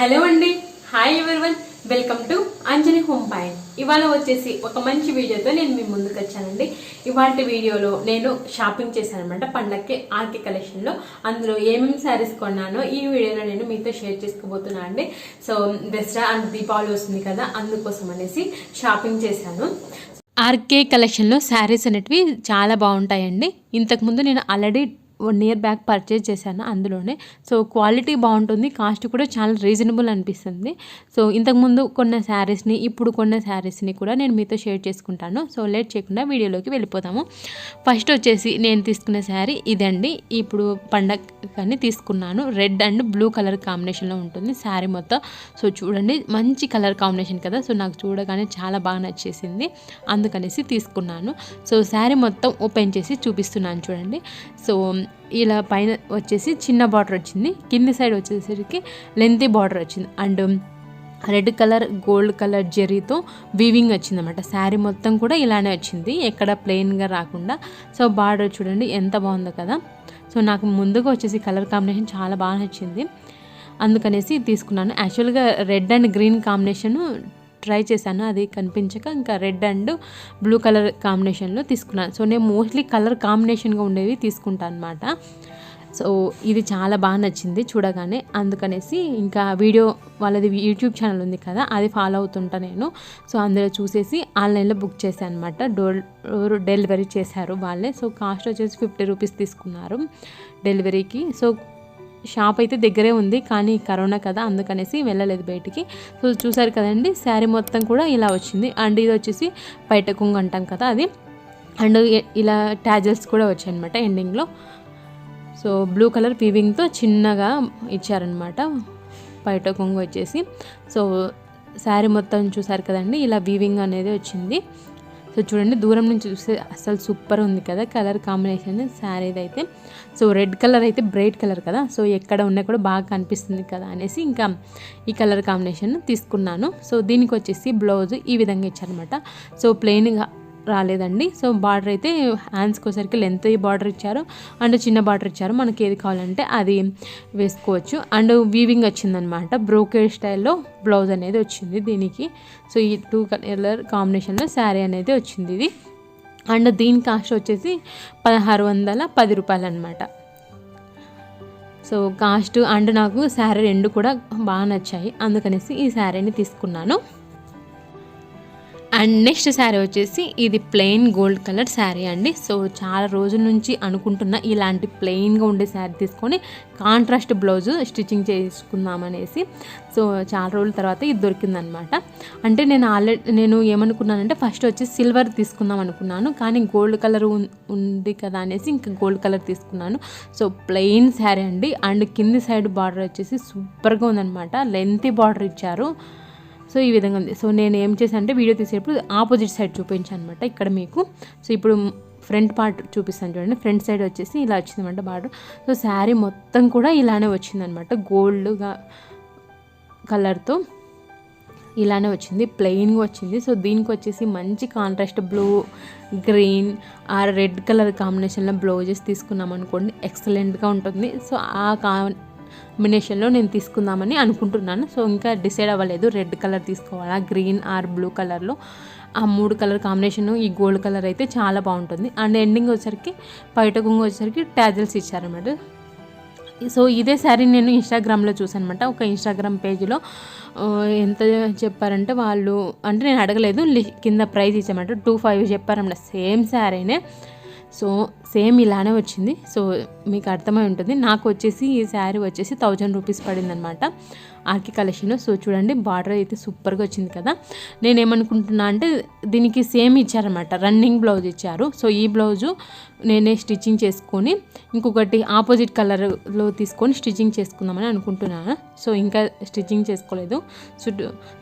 Hello అండి, hi everyone, welcome to Anjani home point. ఇవాళ వచ్చేసి ఒక మంచి వీడియోతో నేను మీ ముందుకు వచ్చానండి. ఇవాళ వీడియోలో నేను షాపింగ్ చేశాను అనమాట పండగకి ఆర్కే కలెక్షన్లో. అందులో ఏమేమి శారీస్ కొన్నానో ఈ వీడియోలో నేను మీతో షేర్ చేసుకోబోతున్నాను అండి. సో దసరా అండ్ దీపావళి వస్తుంది కదా, అందుకోసం అనేసి షాపింగ్ చేశాను. ఆర్కే కలెక్షన్లో శారీస్ అనేటివి చాలా బాగుంటాయండి. ఇంతకుముందు నేను ఆల్రెడీ 1 year బ్యాక్ పర్చేజ్ చేశాను అందులోనే. సో క్వాలిటీ బాగుంటుంది, కాస్ట్ కూడా చాలా రీజనబుల్ అనిపిస్తుంది. సో ఇంతకుముందు కొన్న శారీస్ని, ఇప్పుడు కొన్న శారీస్ని కూడా నేను మీతో షేర్ చేసుకుంటాను. సో లేట్ చేయకుండా వీడియోలోకి వెళ్ళిపోతాము. ఫస్ట్ వచ్చేసి నేను తీసుకున్న శారీ ఇదండి. ఇప్పుడు పండగని తీసుకున్నాను. రెడ్ అండ్ బ్లూ కలర్ కాంబినేషన్లో ఉంటుంది శారీ మొత్తం. సో చూడండి, మంచి కలర్ కాంబినేషన్ కదా. సో నాకు చూడగానే చాలా బాగా నచ్చేసింది, అందుకనేసి తీసుకున్నాను. సో శారీ మొత్తం ఓపెన్ చేసి చూపిస్తున్నాను చూడండి. సో ఇలా పైన వచ్చేసి చిన్న బార్డర్ వచ్చింది, కింది సైడ్ వచ్చేసరికి లెంతీ బార్డర్ వచ్చింది and red colour gold colour జెరీతో వీవింగ్ వచ్చిందన్నమాట. శారీ మొత్తం కూడా ఇలానే వచ్చింది, ఎక్కడ ప్లెయిన్గా రాకుండా. సో బార్డర్ చూడండి ఎంత బాగుందో కదా. సో నాకు ముందుగా వచ్చేసి కలర్ కాంబినేషన్ చాలా బాగా నచ్చింది, అందుకనేసి తీసుకున్నాను. యాక్చువల్గా red and green combination try చేశాను, అది కనిపించక ఇంకా రెడ్ అండ్ బ్లూ కలర్ కాంబినేషన్లో తీసుకున్నాను. సో నేను మోస్ట్లీ కలర్ కాంబినేషన్గా ఉండేవి తీసుకుంటాను అనమాట. సో ఇది చాలా బాగా నచ్చింది చూడగానే, అందుకనేసి ఇంకా వీడియో వాళ్ళది యూట్యూబ్ ఛానల్ ఉంది కదా, అది ఫాలో అవుతుంటా నేను. సో అందులో చూసేసి ఆన్లైన్లో బుక్ చేశాను అనమాట. డోర్ డెలివరీ చేశారు వాళ్ళే. సో కాస్ట్ వచ్చేసి 50 రూపీస్ తీసుకున్నారు డెలివరీకి. సో షాప్ అయితే దగ్గరే ఉంది, కానీ కరోనా కదా అందుకనేసి వెళ్ళలేదు బయటికి. సో చూసారు కదండి, శారీ మొత్తం కూడా ఇలా వచ్చింది. అండ్ ఇది వచ్చేసి బయట కొంగు అంటాం కదా అది, అండ్ ఇలా టాజల్స్ కూడా వచ్చాయి అనమాట ఎండింగ్లో. సో బ్లూ కలర్ వీవింగ్తో చిన్నగా ఇచ్చారనమాట బయట కొంగు వచ్చేసి. సో శారీ మొత్తం చూసారు కదండి, ఇలా వీవింగ్ అనేది వచ్చింది. సో చూడండి, దూరం నుంచి చూస్తే అసలు సూపర్ ఉంది కదా కలర్ కాంబినేషన్ శారీది అయితే. సో రెడ్ కలర్ అయితే బ్రైట్ కలర్ కదా, సో ఎక్కడ ఉన్నా కూడా బాగా కనిపిస్తుంది కదా అనేసి ఇంకా ఈ కలర్ కాంబినేషన్ తీసుకున్నాను. సో దీనికి వచ్చేసి బ్లౌజ్ ఈ విధంగా ఇచ్చారనమాట. సో ప్లెయిన్గా రాలేదండి. సో బార్డర్ అయితే హ్యాండ్స్కి వచ్చేసరికి లెంత్ బార్డర్ ఇచ్చారు అండ్ చిన్న బార్డర్ ఇచ్చారు, మనకి ఏది కావాలంటే అది వేసుకోవచ్చు. అండ్ వీవింగ్ వచ్చిందనమాట, బ్రోకేడ్ స్టైల్లో బ్లౌజ్ అనేది వచ్చింది దీనికి. సో ఈ 2 కలర్ కాంబినేషన్లో శారీ అనేది వచ్చింది ఇది. అండ్ దీని కాస్ట్ వచ్చేసి 1610 రూపాయలు అనమాట. సో కాస్ట్ అండ్ నాకు శారీ 2 కూడా బాగా నచ్చాయి, అందుకనేసి ఈ శారీని తీసుకున్నాను. అండ్ నెక్స్ట్ శారీ వచ్చేసి ఇది ప్లెయిన్ గోల్డ్ కలర్ శారీ అండి. సో చాలా రోజుల నుంచి అనుకుంటున్నా ఇలాంటి ప్లెయిన్గా ఉండే శారీ తీసుకొని కాంట్రాస్ట్ బ్లౌజ్ స్టిచ్చింగ్ చేసుకుందామనేసి. సో చాలా రోజుల తర్వాత ఇది దొరికిందనమాట. అంటే నేను ఏమనుకున్నానంటే ఫస్ట్ వచ్చి సిల్వర్ తీసుకుందాం అనుకున్నాను, కానీ గోల్డ్ కలర్ ఉంది కదా అనేసి ఇంకా గోల్డ్ కలర్ తీసుకున్నాను. సో ప్లెయిన్ శారీ అండి. అండ్ కింది సైడ్ బార్డర్ వచ్చేసి సూపర్గా ఉందనమాట, లెంతీ బార్డర్ ఇచ్చారు. సో ఈ విధంగా ఉంది. సో నేను ఏం చేశాను అంటే వీడియో తీసేటప్పుడు ఆపోజిట్ సైడ్ చూపించాను అనమాట ఇక్కడ మీకు. సో ఇప్పుడు ఫ్రంట్ పార్ట్ చూపిస్తాను చూడండి. ఫ్రంట్ సైడ్ వచ్చేసి ఇలా వచ్చిందన్నమాట బార్డర్. సో శారీ మొత్తం కూడా ఇలానే వచ్చిందనమాట, గోల్డ్గా కలర్తో ఇలానే వచ్చింది, ప్లెయిన్గా వచ్చింది. సో దీనికి వచ్చేసి మంచి contrast blue, green are red colour కాంబినేషన్లో బ్లౌజెస్ తీసుకున్నాం అనుకోండి, ఎక్సలెంట్గా ఉంటుంది. సో ఆ కాంబినేషన్లో నేను తీసుకుందామని అనుకుంటున్నాను. సో ఇంకా డిసైడ్ అవ్వలేదు రెడ్ కలర్ తీసుకోవాలా, గ్రీన్ ఆర్ బ్లూ కలర్లో. ఆ 3 కలర్ కాంబినేషను ఈ గోల్డ్ కలర్ అయితే చాలా బాగుంటుంది. అండ్ ఎండింగ్ వచ్చేసరికి బయట కొంగు వచ్చేసరికి టాజిల్స్ ఇచ్చారన్నమాట. సో ఇదే శారీ నేను ఇన్స్టాగ్రామ్లో చూసాను అనమాట. ఒక ఇన్స్టాగ్రామ్ పేజ్లో ఎంత చెప్పారంటే వాళ్ళు, అంటే నేను అడగలేదు, కింద ప్రైస్ ఇచ్చామంట 25 చెప్పారన్నమాట. సేమ్ శారీనే, సో సేమ్ ఇలానే వచ్చింది. సో మీకు అర్థమై ఉంటుంది. నాకు వచ్చేసి ఈ శారీ వచ్చేసి 1000 రూపీస్ పడింది అనమాట ఆర్కే కలెక్షన్. సో చూడండి, బార్డర్ అయితే సూపర్గా వచ్చింది కదా. నేనేమనుకుంటున్నా అంటే దీనికి సేమ్ ఇచ్చారనమాట, రన్నింగ్ బ్లౌజ్ ఇచ్చారు. సో ఈ బ్లౌజు నేనే స్టిచ్చింగ్ చేసుకొని ఇంకొకటి ఆపోజిట్ కలర్లో తీసుకొని స్టిచ్చింగ్ చేసుకుందామని అనుకుంటున్నాను. సో ఇంకా స్టిచ్చింగ్ చేసుకోలేదు.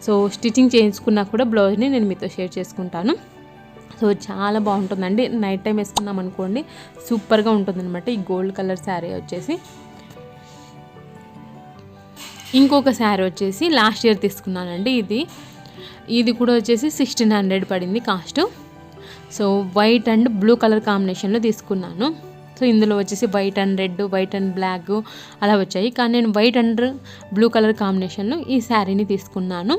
సో స్టిచ్చింగ్ చేసుకున్నా కూడా బ్లౌజ్ని నేను మీతో షేర్ చేసుకుంటాను. సో చాలా బాగుంటుందండి, నైట్ టైం వేసుకున్నాం అనుకోండి సూపర్గా ఉంటుందన్నమాట ఈ గోల్డ్ కలర్ శారీ వచ్చేసి. ఇంకొక శారీ వచ్చేసి లాస్ట్ ఇయర్ తీసుకున్నానండి, ఇది కూడా వచ్చేసి 1600 పడింది cost. So white and blue colour కాంబినేషన్లో తీసుకున్నాను. సో ఇందులో వచ్చేసి white and red, white and black అలా వచ్చాయి. కానీ నేను వైట్ అండ్ బ్లూ కలర్ కాంబినేషన్లో ఈ శారీని తీసుకున్నాను.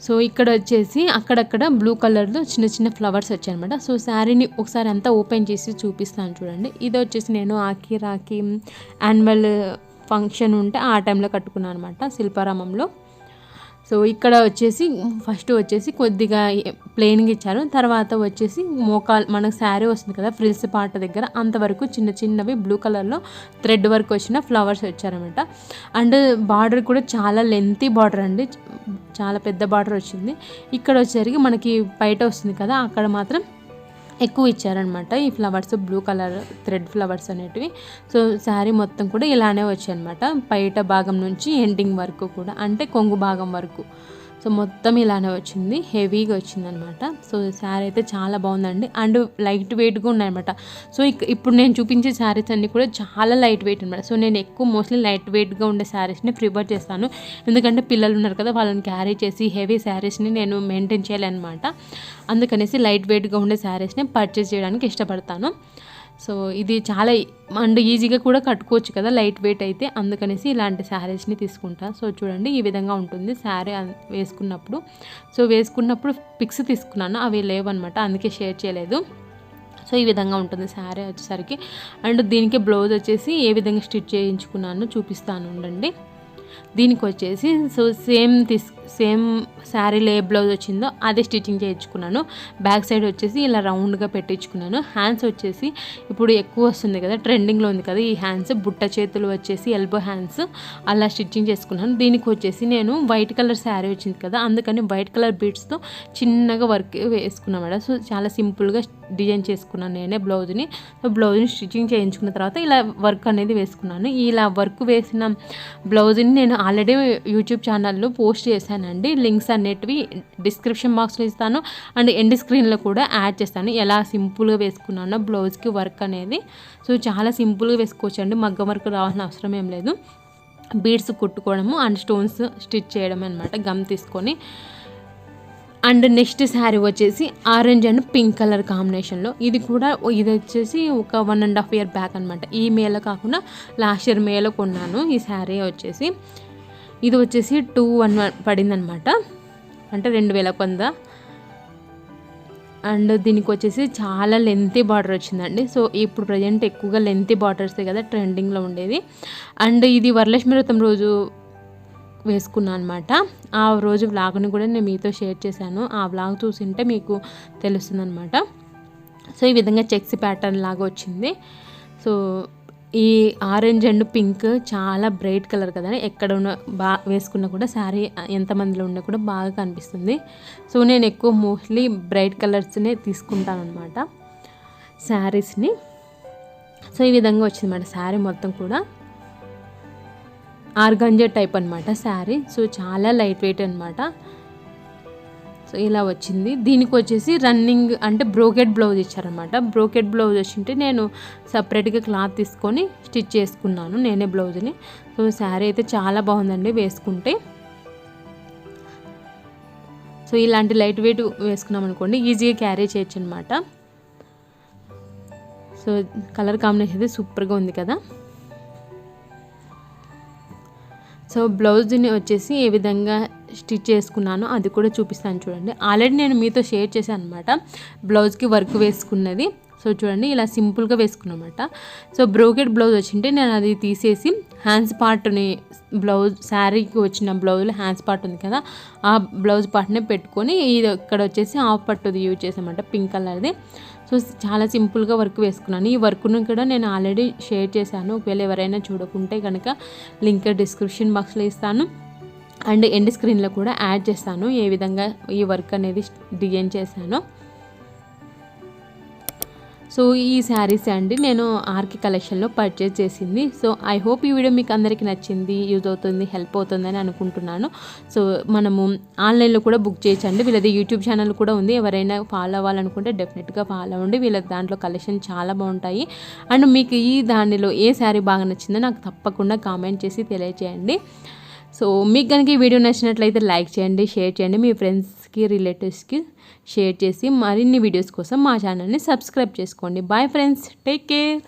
సో ఇక్కడ వచ్చేసి అక్కడక్కడ బ్లూ కలర్లో చిన్న చిన్న ఫ్లవర్స్ వచ్చాయన్నమాట. సో శారీని ఒకసారి అంతా ఓపెన్ చేసి చూపిస్తాను చూడండి. ఇది వచ్చేసి నేను ఆకి రాకి యాన్యువల్ ఫంక్షన్ ఉంటే ఆ టైంలో కట్టుకున్నాను అనమాట శిల్పారామంలో. సో ఇక్కడ వచ్చేసి ఫస్ట్ వచ్చేసి కొద్దిగా ప్లెయిన్గా ఇచ్చారు. తర్వాత వచ్చేసి మనకు శారీ వస్తుంది కదా ఫ్రిల్స్ పార్ట్ దగ్గర అంతవరకు చిన్న చిన్నవి బ్లూ కలర్లో థ్రెడ్ వర్క్ వచ్చిన ఫ్లవర్స్ వచ్చారనమాట. అండ్ బార్డర్ కూడా చాలా లెంతీ బార్డర్ అండి, చాలా పెద్ద బార్డర్ వచ్చింది. ఇక్కడ వచ్చేసరికి మనకి బయట వస్తుంది కదా అక్కడ మాత్రం ఎక్కువ ఇచ్చారనమాట ఈ flowers, blue colour thread flowers అనేటివి. సో శారీ మొత్తం కూడా ఇలానే వచ్చాయన్నమాట, బయట భాగం నుంచి ఎండింగ్ వరకు కూడా, అంటే కొంగు భాగం వరకు. సో మొత్తం ఇలానే వచ్చింది, హెవీగా వచ్చిందనమాట. సో శారీ అయితే చాలా బాగుందండి. అండ్ లైట్ వెయిట్గా ఉన్నాయన్నమాట. సో ఇప్పుడు నేను చూపించే శారీస్ అన్నీ కూడా చాలా లైట్ వెయిట్ అనమాట. సో నేను ఎక్కువ మోస్ట్లీ లైట్ వెయిట్గా ఉండే శారీస్ని ప్రిఫర్ చేస్తాను. ఎందుకంటే పిల్లలు ఉన్నారు కదా, వాళ్ళని క్యారీ చేసి హెవీ శారీస్ని నేను మెయింటైన్ చేయాలన్నమాట. అందుకనేసి లైట్ వెయిట్గా ఉండే శారీస్ని పర్చేస్ చేయడానికి ఇష్టపడతాను. సో ఇది చాలా అండ్ ఈజీగా కూడా కట్టుకోవచ్చు కదా లైట్ వెయిట్ అయితే, అందుకనేసి ఇలాంటి శారీస్ని తీసుకుంటాను. సో చూడండి ఈ విధంగా ఉంటుంది శారీ వేసుకున్నప్పుడు. సో వేసుకున్నప్పుడు పిక్స్ తీసుకున్నాను, అవి లేవన్నమాట, అందుకే షేర్ చేయలేదు. సో ఈ విధంగా ఉంటుంది శారీ వచ్చేసరికి. అండ్ దీనికి బ్లౌజ్ వచ్చేసి ఏ విధంగా స్టిచ్ చేయించుకున్నానో చూపిస్తాను ఉండండి. దీనికి వచ్చేసి సో సేమ్ శారీలో ఏ బ్లౌజ్ వచ్చిందో అదే స్టిచ్చింగ్ చేయించుకున్నాను. బ్యాక్ సైడ్ వచ్చేసి ఇలా రౌండ్గా పెట్టించుకున్నాను. హ్యాండ్స్ వచ్చేసి ఇప్పుడు ఎక్కువ వస్తుంది కదా, ట్రెండింగ్లో ఉంది కదా ఈ హ్యాండ్స్, బుట్ట చేతులు వచ్చేసి ఎల్బో హ్యాండ్స్ అలా స్టిచ్చింగ్ చేసుకున్నాను. దీనికి వచ్చేసి నేను వైట్ కలర్ శారీ వచ్చింది కదా, అందుకని వైట్ కలర్ బీడ్స్తో చిన్నగా వర్క్ వేసుకున్నాను. సో చాలా సింపుల్గా డిజైన్ చేసుకున్నాను నేనే బ్లౌజ్ని. సో బ్లౌజ్ని స్టిచ్చింగ్ చేయించుకున్న తర్వాత ఇలా వర్క్ అనేది వేసుకున్నాను. ఇలా వర్క్ వేసిన బ్లౌజ్ని నేను ఆల్రెడీ యూట్యూబ్ ఛానల్లో పోస్ట్ చేశానండి. లింక్స్ అనేటివి డిస్క్రిప్షన్ బాక్స్లో ఇస్తాను అండ్ ఎండ్ స్క్రీన్లో కూడా యాడ్ చేస్తాను, ఎలా సింపుల్గా వేసుకున్నానో బ్లౌజ్కి వర్క్ అనేది. సో చాలా సింపుల్గా వేసుకోవచ్చు అండి, మగ్గం వర్క్ రావాల్సిన అవసరం ఏం లేదు. బీడ్స్ కుట్టుకోవడము అండ్ స్టోన్స్ స్టిచ్ చేయడం అనమాట గమ్ తీసుకొని. అండ్ నెక్స్ట్ శారీ వచ్చేసి ఆరెంజ్ అండ్ పింక్ కలర్ కాంబినేషన్లో. ఇది వచ్చేసి ఒక 1.5 year బ్యాక్ అనమాట. ఈ మేలో కాకుండా లాస్ట్ ఇయర్ మేలో కొన్నాను ఈ శారీ వచ్చేసి. ఇది వచ్చేసి 211 పడిందనమాట, అంటే 2100. అండ్ దీనికి వచ్చేసి చాలా లెంతీ బార్డర్ వచ్చిందండి. సో ఇప్పుడు ప్రజెంట్ ఎక్కువగా లెంతీ బార్డర్సే కదా ట్రెండింగ్లో ఉండేది. అండ్ ఇది వరలక్ష్మి వ్రతం రోజు వేసుకున్నాను అనమాట. ఆ రోజు వ్లాగ్ని కూడా నేను మీతో షేర్ చేశాను, ఆ వ్లాగ్ చూసింటే మీకు తెలుస్తుంది అనమాట. సో ఈ విధంగా చెక్స్ ప్యాటర్న్ లాగా వచ్చింది. సో ఈ ఆరెంజ్ అండ్ పింక్ చాలా బ్రైట్ కలర్ కదా, ఎక్కడ ఉన్న వేసుకున్నా కూడా శారీ ఎంతమందిలో ఉన్నా కూడా బాగా కనిపిస్తుంది. సో నేను ఎక్కువ మోస్ట్లీ బ్రైట్ కలర్స్నే తీసుకుంటాను అనమాట శారీస్ని. సో ఈ విధంగా వచ్చిందన్నమాట శారీ మొత్తం కూడా ఆర్గంజా టైప్ అనమాట శారీ. సో చాలా లైట్ వెయిట్ అనమాట. సో ఇలా వచ్చింది. దీనికి వచ్చేసి రన్నింగ్ అంటే బ్రోకెట్ బ్లౌజ్ ఇచ్చారనమాట. బ్రోకెట్ బ్లౌజ్ వచ్చింటే నేను సపరేట్గా క్లాత్ తీసుకొని స్టిచ్ చేసుకున్నాను నేనే బ్లౌజ్ని. సో శారీ అయితే చాలా బాగుందండి వేసుకుంటే. సో ఇలాంటి లైట్ వెయిట్ వేసుకున్నాం అనుకోండి ఈజీగా క్యారీ చేయొచ్చు అనమాట. సో కలర్ కాంబినేషన్ అయితే సూపర్గా ఉంది కదా. సో బ్లౌజ్ని వచ్చేసి ఏ విధంగా స్టిచ్ చేసుకున్నానో అది కూడా చూపిస్తాను చూడండి. ఆల్రెడీ నేను మీతో షేర్ చేశాను అనమాట బ్లౌజ్కి వర్క్ వేసుకున్నది. సో చూడండి ఇలా సింపుల్గా వేసుకున్నమాట. సో బ్రోకెట్ బ్లౌజ్ వచ్చింటే నేను అది తీసేసి హ్యాండ్స్ పార్ట్ని బ్లౌజ్ శారీకి వచ్చిన బ్లౌజ్లో హ్యాండ్స్ పార్ట్ ఉంది కదా, ఆ బ్లౌజ్ పార్ట్నే పెట్టుకొని ఇది ఇక్కడ వచ్చేసి హాఫ్ పట్టుది యూజ్ చేసామంట పింక్ కలర్ది. సో చాలా సింపుల్గా వర్క్ వేసుకున్నాను. ఈ వర్క్ను కూడా నేను ఆల్రెడీ షేర్ చేశాను, ఒకవేళ ఎవరైనా చూడకుంటే కనుక లింక్ డిస్క్రిప్షన్ బాక్స్లో ఇస్తాను అండ్ ఎండ్ స్క్రీన్లో కూడా యాడ్ చేస్తాను ఏ విధంగా ఈ వర్క్ అనేది డిజైన్ చేశాను. సో ఈ శారీస్ అండి నేను ఆర్కి కలెక్షన్లో పర్చేజ్ చేసింది. సో ఐ హోప్ ఈ వీడియో మీకు అందరికీ నచ్చింది, యూజ్ అవుతుంది, హెల్ప్ అవుతుందని అనుకుంటున్నాను. సో మనము ఆన్లైన్లో కూడా బుక్ చేయొచ్చండి. వీళ్ళది యూట్యూబ్ ఛానల్ కూడా ఉంది, ఎవరైనా ఫాలో అవ్వాలనుకుంటే డెఫినెట్గా ఫాలో అవ్వండి. వీళ్ళ దాంట్లో కలెక్షన్ చాలా బాగుంటాయి. అండ్ మీకు ఈ దానిలో ఏ శారీ బాగా నచ్చిందో నాకు తప్పకుండా కామెంట్ చేసి తెలియజేయండి. సో మీకు కనుక ఈ వీడియో నచ్చినట్లయితే లైక్ చేయండి, షేర్ చేయండి, మీ ఫ్రెండ్స్కి రిలేటివ్స్కి షేర్ చేసి మరిన్ని వీడియోస్ కోసం మా ఛానల్ని సబ్స్క్రైబ్ చేసుకోండి. Bye friends, take care.